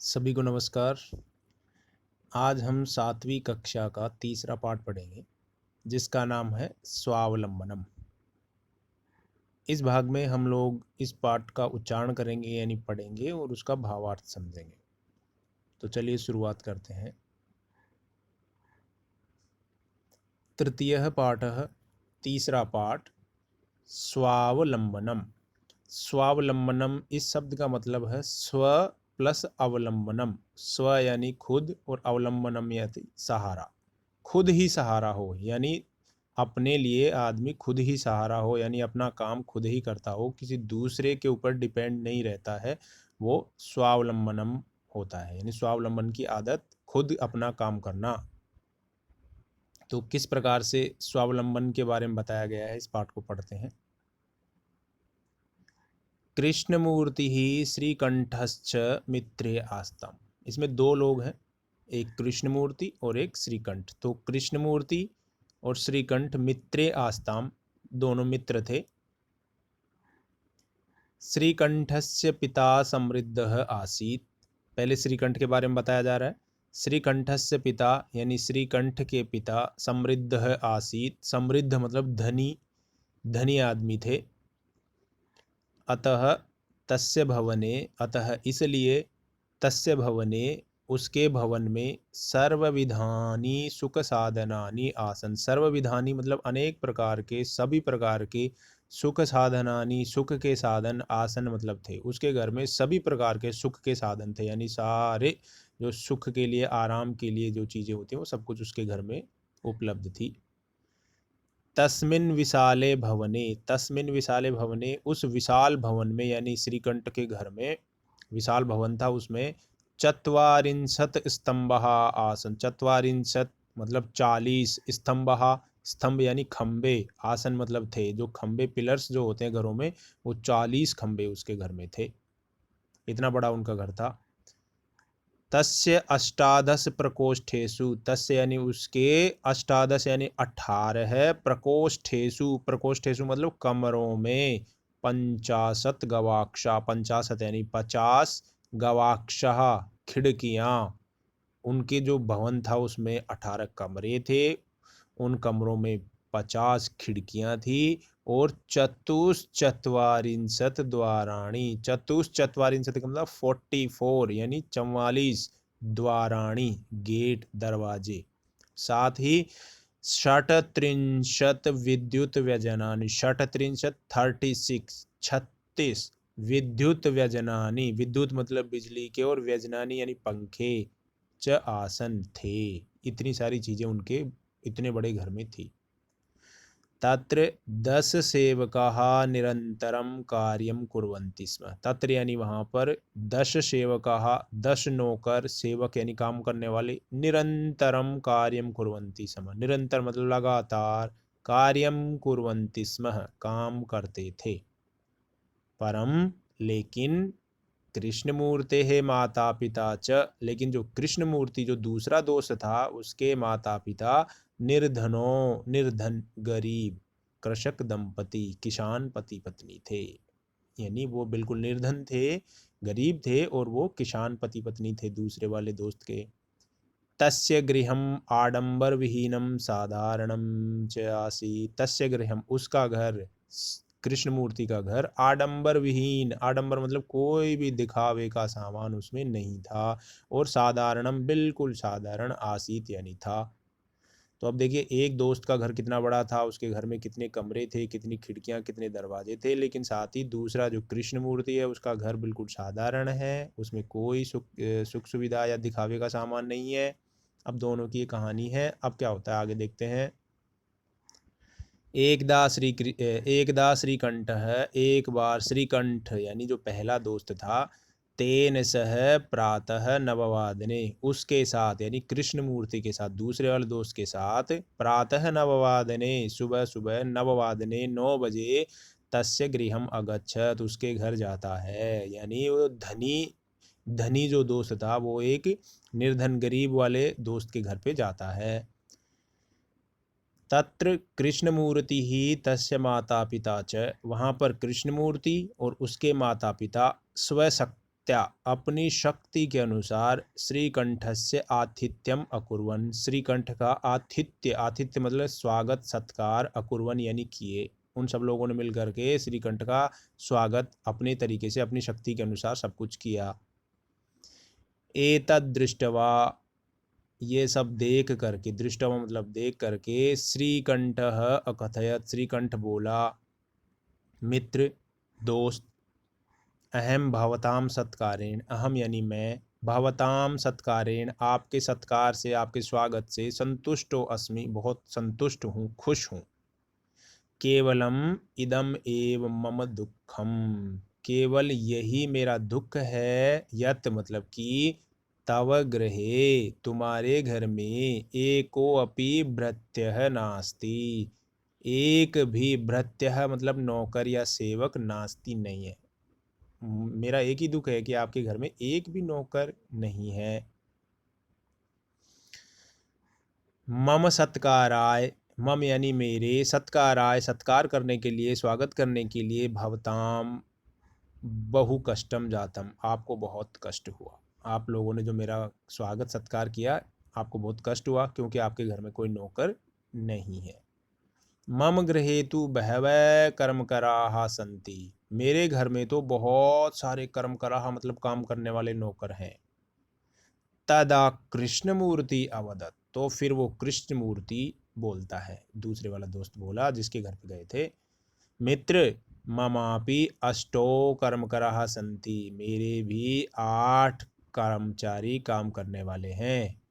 सभी को नमस्कार। आज हम 7वीं कक्षा का तीसरा पाठ पढ़ेंगे जिसका नाम है स्वावलंबनम। इस भाग में हम लोग इस पाठ का उच्चारण करेंगे यानी पढ़ेंगे और उसका भावार्थ समझेंगे। तो चलिए शुरुआत करते हैं। तृतीयः पाठः, तीसरा पाठ, स्वावलंबनम। स्वावलंबनम इस शब्द का मतलब है स्व प्लस अवलंबनम। स्व यानी खुद और अवलंबनम यानी सहारा। खुद ही सहारा हो यानी अपने लिए आदमी खुद ही सहारा हो, यानी अपना काम खुद ही करता हो, किसी दूसरे के ऊपर डिपेंड नहीं रहता है, वो स्वावलंबनम होता है। यानी स्वावलंबन की आदत खुद अपना काम करना। तो किस प्रकार से स्वावलंबन के बारे में बताया गया है, इस पाठ को पढ़ते हैं। कृष्णमूर्ति ही श्रीकंठश्च मित्रे आस्तम। इसमें दो लोग हैं, एक कृष्णमूर्ति और एक श्रीकंठ। तो कृष्णमूर्ति और श्रीकंठ मित्रे आस्ताम, दोनों मित्र थे। श्रीकंठस्य पिता समृद्धः आसीत्। पहले श्रीकंठ के बारे में बताया जा रहा है। श्रीकंठस्य पिता यानी श्रीकंठ के पिता समृद्धः आसीत्, समृद्ध मतलब धनी, धनी आदमी थे। अतः तस्य भवने, अतः इसलिए, तस्य भवने उसके भवन में सर्वविधानि सुख साधनानि आसन। सर्वविधानि मतलब अनेक प्रकार के, सभी प्रकार के, सुख साधनानि सुख के साधन, आसन मतलब थे। उसके घर में सभी प्रकार के सुख के साधन थे, यानी सारे जो सुख के लिए, आराम के लिए जो चीज़ें होती हैं वो सब कुछ उसके घर में उपलब्ध थी। तस्मिन् विशाले भवने, तस्मिन् विशाले भवने उस विशाल भवन में, यानी श्रीकंठ के घर में विशाल भवन था, उसमें चत्वारिंशत् स्तंभः आसन। चत्वारिंशत् मतलब 40, स्तंभः स्तंभ यानी खंबे, आसन मतलब थे, जो खंबे पिलर्स जो होते हैं घरों में, वो 40 खंबे उसके घर में थे। इतना बड़ा उनका घर था। तस्य अष्टादश प्रकोष्ठेषु, तस्य यानी उसके, अष्टादश यानी 18 प्रकोष्ठेषु, प्रकोष्ठेषु मतलब कमरों में, 50 गवाक्षा, 50 यानी 50 गवाक्षः खिड़कियाँ। उनके जो भवन था उसमें 18 कमरे थे, उन कमरों में 50 खिड़कियाँ थी, और चतुश्चत्वारिंशत् द्वाराणी। चतुश्चत्वारिंशत् का मतलब 44 यानी 44 द्वाराणी, गेट, दरवाजे। साथ ही षट्त्रिंशत् विद्युत व्यजनानि, षट्त्रिंशत् 36, 36 विद्युत व्यजनानि, विद्युत मतलब बिजली के, और व्यजनानि यानी पंखे, च आसन थे। इतनी सारी चीजें उनके इतने बड़े घर में थी। तत्र 10 सेवकाः निरंतरम कार्यम कुर्वन्ति स्म। तत्र यानी वहाँ पर 10 सेवकाः, 10 नौकर, सेवक यानी काम करने वाले, निरंतरम कार्यम कुर्वन्ति स्म, निरंतर मतलब लगातार, कार्यम कुर्वन्ति स्म काम करते थे। परम लेकिन कृष्णमूर्ते है माता पिता च, लेकिन जो कृष्णमूर्ति जो दूसरा दोस्त था, उसके माता पिता निर्धनो, निर्धन गरीब, कृषक दंपति, किसान पति पत्नी थे। यानी वो बिल्कुल निर्धन थे, गरीब थे, और वो किसान पति पत्नी थे दूसरे वाले दोस्त के। तस्य गृहम आडंबर विहीनम साधारणम च आसीत्। तस्य गृहम उसका घर, कृष्णमूर्ति का घर, आडंबर विहीन, आडंबर मतलब कोई भी दिखावे का सामान उसमें नहीं था, और साधारणम बिल्कुल साधारण, आसीत यानी था। तो अब देखिए, एक दोस्त का घर कितना बड़ा था, उसके घर में कितने कमरे थे, कितनी खिड़कियां, कितने दरवाजे थे, लेकिन साथ ही दूसरा जो कृष्णमूर्ति है उसका घर बिल्कुल साधारण है, उसमें कोई सुख सुविधा या दिखावे का सामान नहीं है। अब दोनों की ये कहानी है। अब क्या होता है आगे देखते हैं। एकदा श्रीकंठ है, एक बार श्रीकंठ यानी जो पहला दोस्त था, तेन सह प्रातः नववादने, उसके साथ यानी कृष्णमूर्ति के साथ, दूसरे वाले दोस्त के साथ, प्रातः नववादने सुबह सुबह, नववादने 9 बजे, तस्य गृहम अगच्छत उसके घर जाता है। यानी वो धनी, धनी जो दोस्त था वो एक निर्धन गरीब वाले दोस्त के घर पे जाता है। तत्र कृष्णमूर्ति ही तस्य माता पिता च, वहाँ पर कृष्णमूर्ति और उसके माता पिता, शक्त्या अपनी शक्ति के अनुसार श्रीकंठस्य आतिथ्यम अकुर्वन्, श्रीकंठ का आतिथ्य मतलब स्वागत सत्कार, अकुर्वन् यानी किए। उन सब लोगों ने मिल करके श्रीकंठ का स्वागत अपने तरीके से अपनी शक्ति के अनुसार सब कुछ किया। एतद् दृष्ट्वा, ये सब देख करके, दृष्टवा मतलब देख करके, श्रीकंठः अकथयत्, श्रीकंठ बोला, मित्र दोस्त, अहम भवताम सत्कारेण, अहम यानी मैं, भवताम सत्कारेण आपके सत्कार से, आपके स्वागत से, संतुष्टो अस्मि बहुत संतुष्ट हूँ, खुश हूँ। केवलम इदम एव मम दुखम, केवल यही मेरा दुख है। यत मतलब कि तव गृहे, तुम्हारे घर में, एको अपि भृत्यः नास्ति, एक भी भृत्यः मतलब नौकर या सेवक, नास्ति नहीं है। मेरा एक ही दुख है कि आपके घर में एक भी नौकर नहीं है। मम सत्काराय, मम यानी मेरे, सत्काराय सत्कार करने के लिए, स्वागत करने के लिए, भवताम बहु कष्टम जातम, आपको बहुत कष्ट हुआ। आप लोगों ने जो मेरा स्वागत सत्कार किया, आपको बहुत कष्ट हुआ क्योंकि आपके घर में कोई नौकर नहीं है। मम गृहे तु बहवः कर्मकराः सन्ति, मेरे घर में तो बहुत सारे कर्मकराः मतलब काम करने वाले नौकर हैं। तदा कृष्णमूर्ति अवदत्, तो फिर वो कृष्णमूर्ति बोलता है, दूसरे वाला दोस्त बोला जिसके घर पे गए थे, मित्र ममापि अष्टो कर्मकराः सन्ति, मेरे भी 8 कर्मचारी काम करने वाले हैं।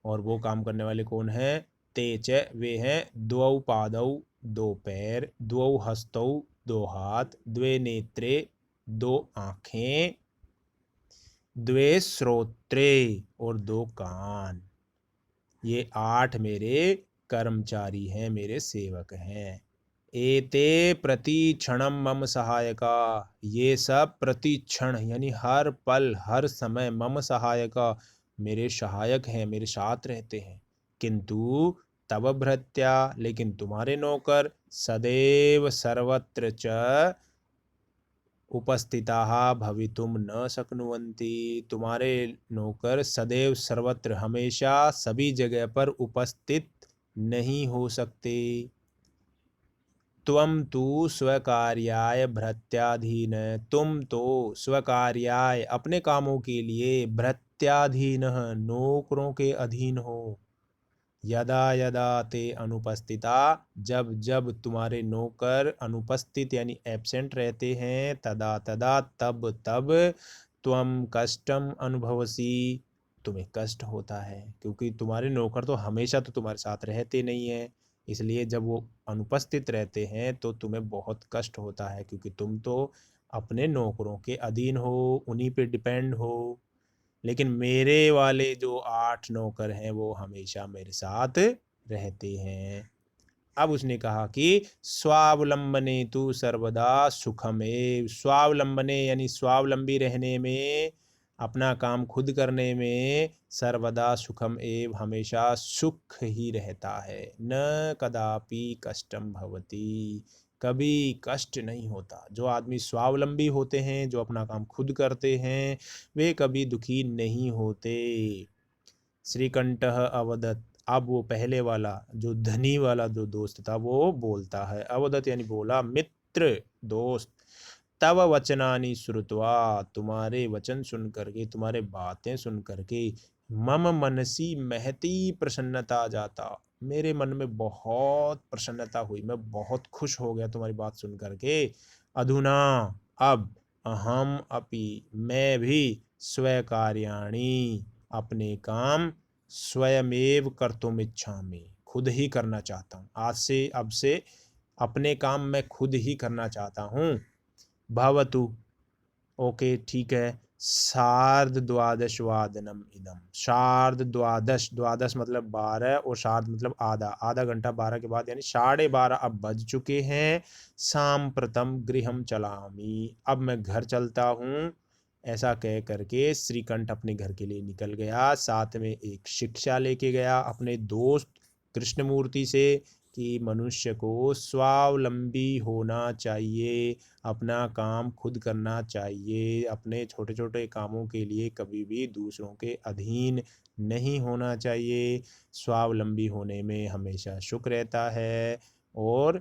और वो काम करने वाले कौन हैं? ते च, वे हैं, द्वौ पादौ, 2 पैर, द्वौ हस्तौ, 2 हाथ, द्वे नेत्रे, 2 आँखें, द्वे श्रोत्रे और 2 कान। ये 8 मेरे कर्मचारी हैं, मेरे सेवक हैं। एते प्रतिक्षणम मम सहायका, ये सब प्रतिक्षण यानी हर पल हर समय, मम सहायका मेरे सहायक हैं, मेरे साथ रहते हैं। किंतु तव भृत्या, लेकिन तुम्हारे नौकर, सदैव सर्वत्र च उपस्थिताः भवितुम न शक्नुवन्ति, तुम्हारे नौकर सदैव सर्वत्र हमेशा सभी जगह पर उपस्थित नहीं हो सकते। त्वं तु स्वकार्याय भृत्याधीन, तुम तो स्वकार्याय अपने कामों के लिए, भृत्याधीन नौकरों के अधीन हो। यदा यदा ते अनुपस्थिता, जब जब तुम्हारे नौकर अनुपस्थित यानी एब्सेंट रहते हैं, तदा तदा तब तब, त्वं कष्टम अनुभवसी, तुम्हें कष्ट होता है क्योंकि तुम्हारे नौकर तो हमेशा तो तुम्हारे साथ रहते नहीं हैं, इसलिए जब वो अनुपस्थित रहते हैं तो तुम्हें बहुत कष्ट होता है क्योंकि तुम तो अपने नौकरों के अधीन हो, उन्हीं पे डिपेंड हो। लेकिन मेरे वाले जो 8 नौकर हैं वो हमेशा मेरे साथ रहते हैं। अब उसने कहा कि स्वावलंबने तु सर्वदा सुखमेव, स्वावलंबने यानी स्वावलंबी रहने में, अपना काम खुद करने में, सर्वदा सुखम एव हमेशा सुख ही रहता है। न कदापि कष्टम भवति, कभी कष्ट नहीं होता। जो आदमी स्वावलंबी होते हैं, जो अपना काम खुद करते हैं, वे कभी दुखी नहीं होते। श्रीकंठः अवदत्, अब वो पहले वाला जो धनी वाला जो दोस्त था वो बोलता है, अवदत् यानी बोला, मित्र दोस्त, तव वचनानि श्रुत्वा, तुम्हारे वचन सुन करके, तुम्हारे बातें सुन करके, मम मनसी महती प्रसन्नता जाता, मेरे मन में बहुत प्रसन्नता हुई, मैं बहुत खुश हो गया तुम्हारी बात सुन करके। अधुना अब, अहम अपि मैं भी, स्वकार्याणि अपने काम, स्वयमेव कर्तुम इच्छामि खुद ही करना चाहता हूँ। आज से, अब से अपने काम मैं खुद ही करना चाहता हूँ। भवतु, ओके ठीक है, सार्ध द्वादश वादनम इदम, सार्ध द्वादश, द्वादश मतलब 12 और सार्ध मतलब आधा, आधा घंटा 12 के बाद यानी 12:30 अब बज चुके हैं। सांप्रतम गृहम चलामी, अब मैं घर चलता हूँ। ऐसा कह करके श्रीकंठ अपने घर के लिए निकल गया। साथ में एक शिक्षा लेके गया अपने दोस्त कृष्णमूर्ति से कि मनुष्य को स्वावलंबी होना चाहिए, अपना काम खुद करना चाहिए, अपने छोटे छोटे कामों के लिए कभी भी दूसरों के अधीन नहीं होना चाहिए। स्वावलंबी होने में हमेशा सुख रहता है और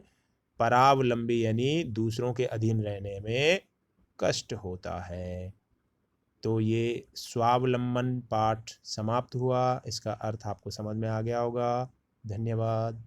परावलंबी यानी दूसरों के अधीन रहने में कष्ट होता है। तो ये स्वावलंबन पाठ समाप्त हुआ। इसका अर्थ आपको समझ में आ गया होगा। धन्यवाद।